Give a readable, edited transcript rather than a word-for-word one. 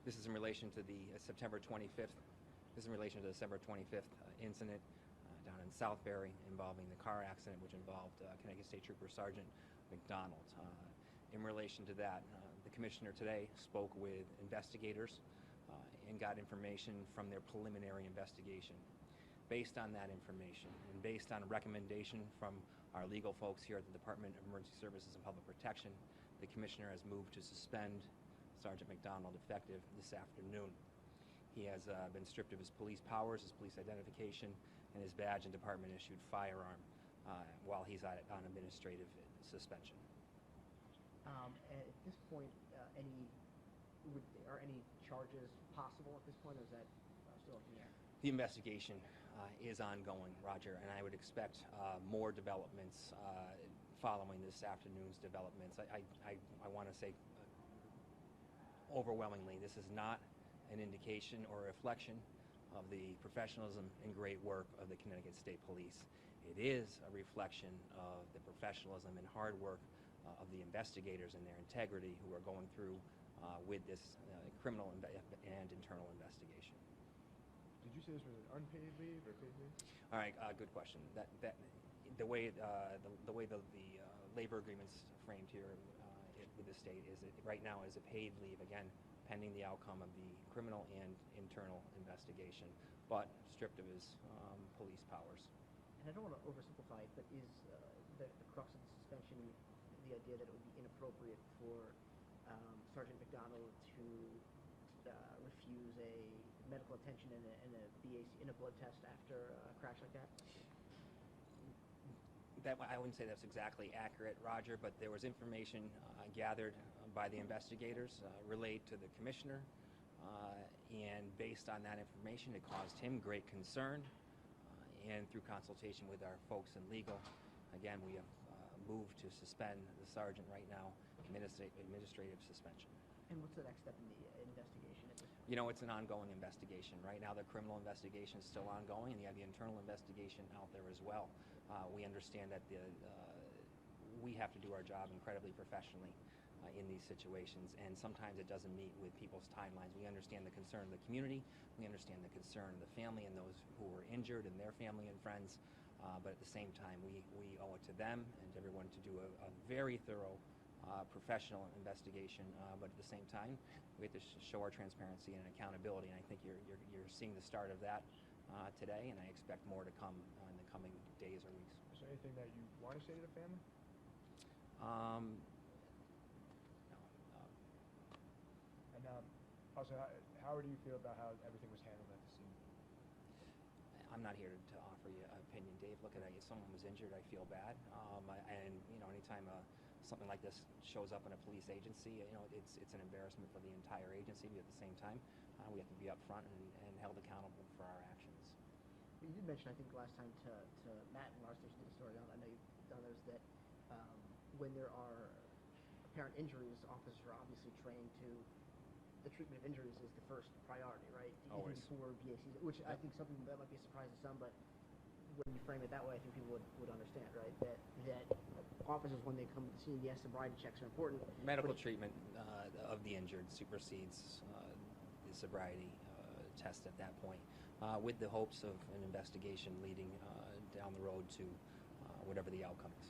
This is in relation to the September 25th. This is in relation to the December 25th incident down in Southbury involving the car accident, which involved Connecticut State Trooper Sergeant McDonald. In relation to that, the commissioner today spoke with investigators and got information from their preliminary investigation. Based on that information and based on a recommendation from our legal folks here at the Department of Emergency Services and Public Protection, the commissioner has moved to suspend Sergeant McDonald effective this afternoon. He has been stripped of his police powers, his police identification, and his badge and department-issued firearm while he's on administrative suspension. At this point, are any charges possible at this point, or is that still up in the air? The investigation is ongoing, Roger, and I would expect more developments following this afternoon's developments. I want to say overwhelmingly, this is not an indication or a reflection of the professionalism and great work of the Connecticut State Police. It is a reflection of the professionalism and hard work of the investigators and their integrity who are going through with this criminal and internal investigation. Did you say this was an unpaid leave or paid leave? All right, good question. The way the labor agreement's framed here with the state is it right now is a paid leave, again, pending the outcome of the criminal and internal investigation, but stripped of his police powers. And I don't want to oversimplify it, but is the crux of the suspension the idea that it would be inappropriate for Sergeant McDonald to refuse a medical attention and a BAC in a blood test after a crash like that? I wouldn't say that's exactly accurate, Roger, but there was information gathered by the investigators relayed to the commissioner, and based on that information, it caused him great concern, and through consultation with our folks in legal, again, we have moved to suspend the sergeant right now, administrative suspension. And what's the next step in the investigation at this point? You know, it's an ongoing investigation. Right now, the criminal investigation is still ongoing, and you have the internal investigation out there as well. We understand that we have to do our job incredibly professionally in these situations, and sometimes it doesn't meet with people's timelines. We understand the concern of the community, we understand the concern of the family and those who were injured and their family and friends, but at the same time, we owe it to them and to everyone to do a very thorough professional investigation, but at the same time, we have to show our transparency and accountability, and I think you're seeing the start of that today, and I expect more to come in the coming days or weeks. Is there anything that you want to say to the family? No. And also, how do you feel about how everything was handled at the scene? I'm not here to offer you an opinion, Dave. Look, if someone was injured, I feel bad. And you know, anytime something like this shows up in a police agency, you know, it's an embarrassment for the entire agency. But at the same time, we have to be upfront and held accountable for our actions. You did mention, I think, last time to Matt and our station did a story on. I know you've done those that when there are apparent injuries, officers are obviously trained to. The treatment of injuries is the first priority, right? Always. Even before BACs, which I think something that might be a surprise to some, but when you frame it that way, I think people would understand, right? That officers, when they come to the scene, yes, sobriety checks are important. Medical treatment of the injured supersedes the sobriety test at that point, with the hopes of an investigation leading down the road to whatever the outcome is.